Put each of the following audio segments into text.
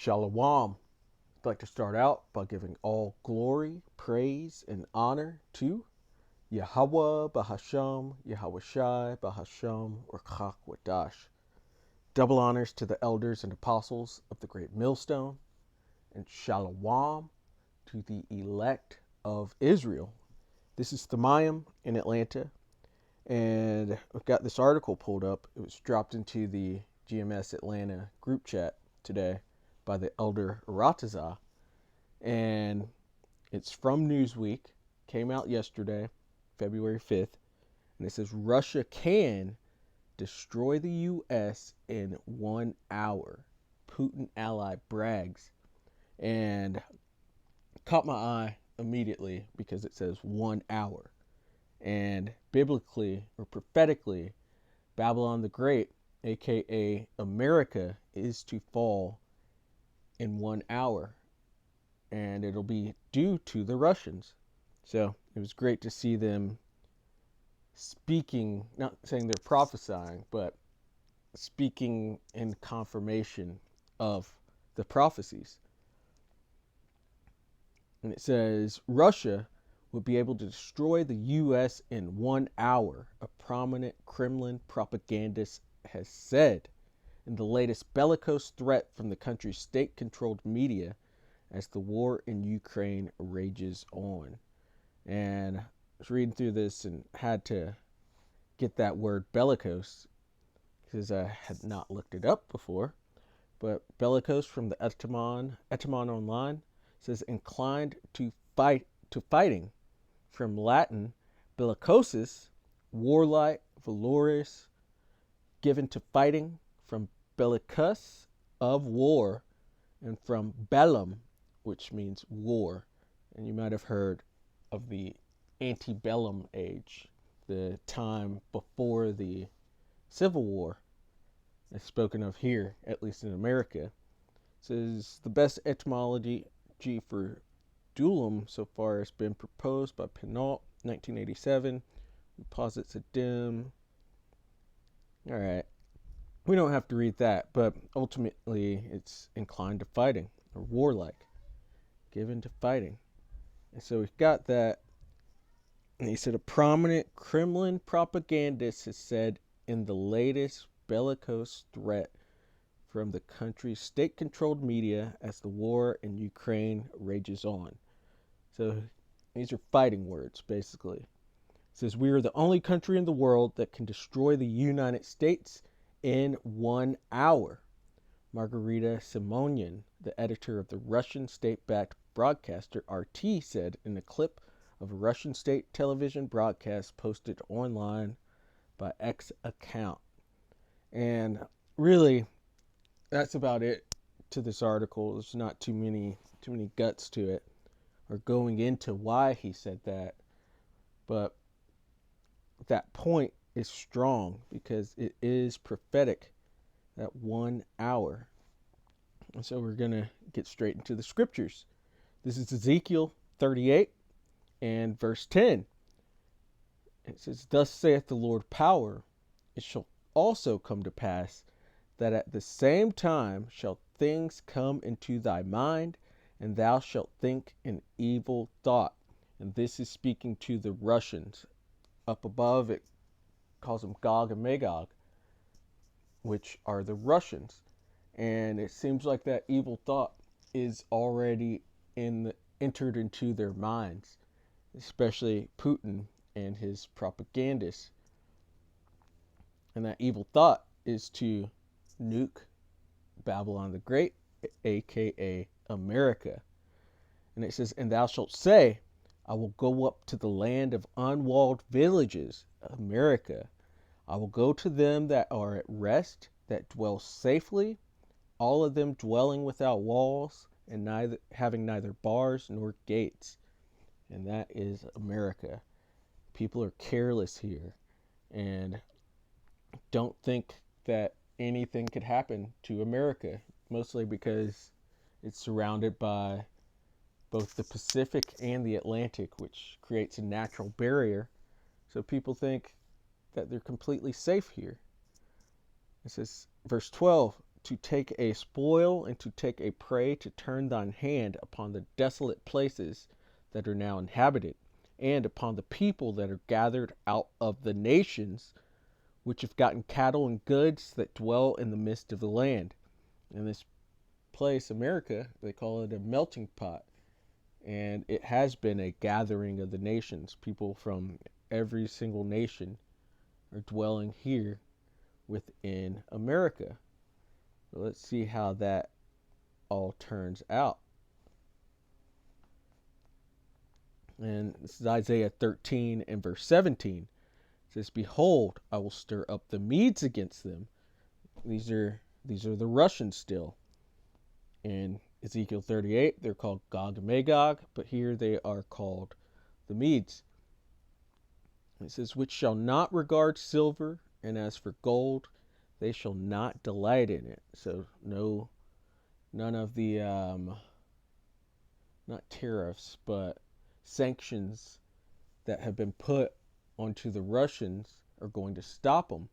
Shalom. I'd like to start out by giving all glory, praise, and honor to Yahweh Bahasham, Yahweh Shai Bahasham, or Chak Wadash. Double honors to the elders and apostles of the Great Millstone, and Shalom to the elect of Israel. This is Thamayim in Atlanta, and I've got this article pulled up. It was dropped into the GMS Atlanta group chat today by the elder Aratazah, and it's from Newsweek, came out yesterday, February 5th, and it says Russia can destroy the U.S. in 1 hour. Putin ally brags, and caught my eye immediately because it says 1 hour, and biblically or prophetically, Babylon the Great, aka America, is to fall in 1 hour, and it'll be due to the Russians. So it was great to see them speaking, not saying they're prophesying, but speaking in confirmation of the prophecies. And it says Russia would be able to destroy the U.S. in 1 hour, a prominent Kremlin propagandist has said in the latest bellicose threat from the country's state-controlled media as the war in Ukraine rages on. And I was reading through this and had to get that word bellicose because I had not looked it up before. But bellicose from the Etymon Online says inclined to fighting, from Latin bellicosus, warlike, valorous, given to fighting, from bellicus, of war, and from bellum, which means war. And you might have heard of the antebellum age, the time before the Civil War, as spoken of here, at least in America. It says the best etymology for duellum so far has been proposed by Penault, 1987, who posits a dim. All right, we don't have to read that, but ultimately it's inclined to fighting, or warlike, given to fighting. And so we've got that. And he said a prominent Kremlin propagandist has said in the latest bellicose threat from the country's state-controlled media as the war in Ukraine rages on. So these are fighting words, basically. It says, we are the only country in the world that can destroy the United States in 1 hour. Margarita Simonian, the editor of the Russian state-backed broadcaster RT, said in a clip of a Russian state television broadcast posted online by X account. And really, that's about it to this article. There's not too many guts to it or going into why he said that, but that point is strong because it is prophetic, that 1 hour. And so we're going to get straight into the scriptures. This is Ezekiel 38 and verse 10. It says, thus saith the Lord power, it shall also come to pass that at the same time shall things come into thy mind, and thou shalt think an evil thought. And this is speaking to the Russians. Up above it calls them Gog and Magog, which are the Russians. And it seems like that evil thought is already entered into their minds, especially Putin and his propagandists. And that evil thought is to nuke Babylon the Great, aka America. And it says, and thou shalt say, I will go up to the land of unwalled villages, America. I will go to them that are at rest, that dwell safely, all of them dwelling without walls, and having neither bars nor gates. And that is America. People are careless here and don't think that anything could happen to America, mostly because it's surrounded by both the Pacific and the Atlantic, which creates a natural barrier. So people think that they're completely safe here. It says, verse 12, to take a spoil and to take a prey, to turn thine hand upon the desolate places that are now inhabited, and upon the people that are gathered out of the nations, which have gotten cattle and goods, that dwell in the midst of the land. In this place, America, they call it a melting pot. And it has been a gathering of the nations. People from every single nation are dwelling here within America. So let's see how that all turns out. And this is Isaiah 13 and verse 17. It says, "Behold, I will stir up the Medes against them." These are the Russians still. In Ezekiel 38, they're called Gog and Magog, but here they are called the Medes. It says, "Which shall not regard silver, and as for gold, they shall not delight in it." So none of the not tariffs, but sanctions that have been put onto the Russians are going to stop them.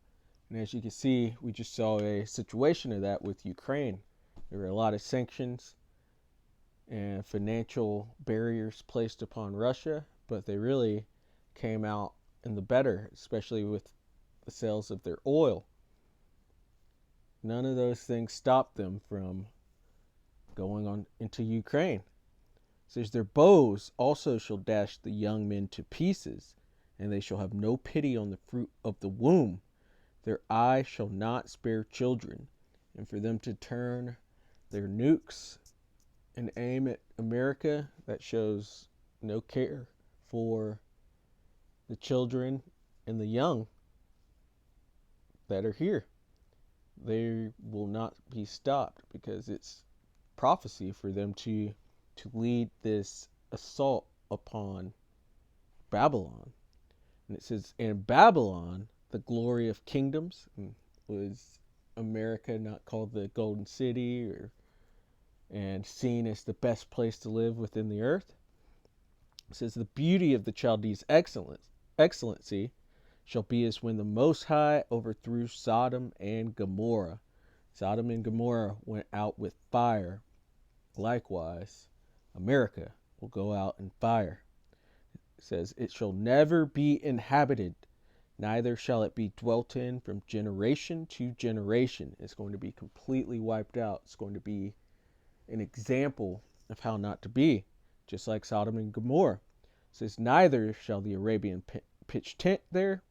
And as you can see, we just saw a situation of that with Ukraine. There were a lot of sanctions and financial barriers placed upon Russia, but they really came out in the better, especially with the sales of their oil. None of those things stopped them from going on into Ukraine. It says, "Their bows also shall dash the young men to pieces, and they shall have no pity on the fruit of the womb. Their eye shall not spare children." And for them to turn their nukes and aim at America, that shows no care for the children and the young that are here. They will not be stopped, because it's prophecy for them to lead this assault upon Babylon. And it says, "In Babylon, the glory of kingdoms," was America not called the Golden City and seen as the best place to live within the earth? It says, "The beauty of the Chaldees' excellency shall be as when the Most High overthrew Sodom and Gomorrah." Sodom and Gomorrah went out with fire. Likewise, America will go out in fire. It says, "It shall never be inhabited, neither shall it be dwelt in from generation to generation." It's going to be completely wiped out. It's going to be an example of how not to be, just like Sodom and Gomorrah. It says, "Neither shall the Arabian pitch tent there,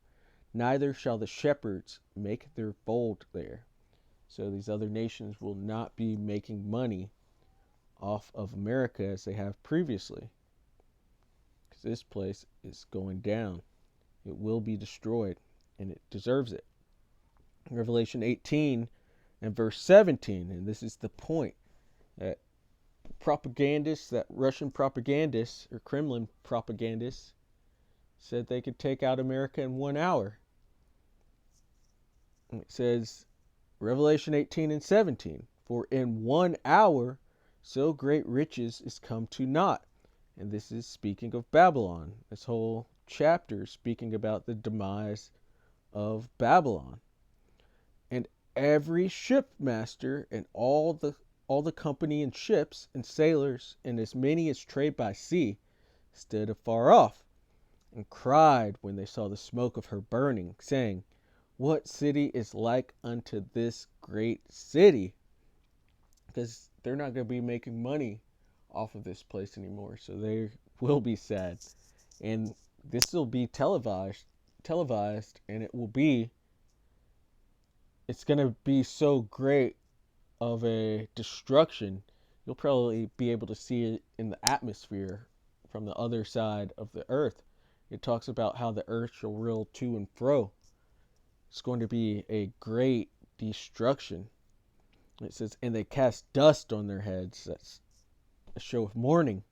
neither shall the shepherds make their fold there." So these other nations will not be making money off of America as they have previously, because this place is going down. It will be destroyed, and it deserves it. Revelation 18 and verse 17, and this is the point, that propagandists, that Russian propagandists or Kremlin propagandists, said they could take out America in 1 hour. And it says, Revelation 18 and 17, "For in 1 hour so great riches is come to naught." And this is speaking of Babylon. This whole chapter is speaking about the demise of Babylon. "And every shipmaster and all the company in ships and sailors, and as many as trade by sea, stood afar off, and cried when they saw the smoke of her burning, saying, What city is like unto this great city?" Because they're not going to be making money off of this place anymore, so they will be sad. And this will be televised, and it's going to be so great of a destruction, you'll probably be able to see it in the atmosphere from the other side of the earth. It talks about how the earth shall roll to and fro. It's going to be a great destruction. It says, "And they cast dust on their heads," that's a show of mourning,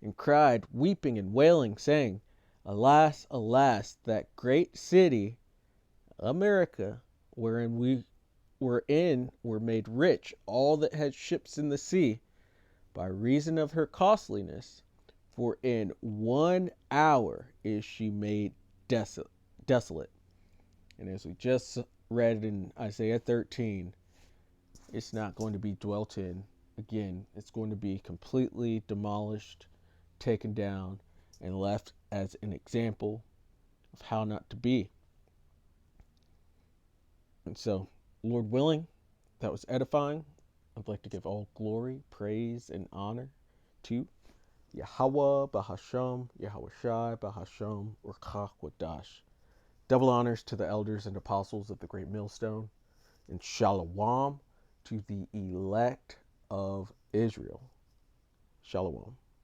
"and cried, weeping and wailing, saying, Alas, alas, that great city, America, wherein were made rich all that had ships in the sea, by reason of her costliness. For in 1 hour is she made desolate." And as we just read in Isaiah 13, it's not going to be dwelt in again. It's going to be completely demolished, taken down, and left as an example of how not to be. And so, Lord willing, that was edifying. I'd like to give all glory, praise, and honor to Yahweh Bahasham, Yahweh Shai Bahasham, Urkach Wadash. Double honors to the elders and apostles of the Great Millstone, and Shalom to the elect of Israel. Shalom.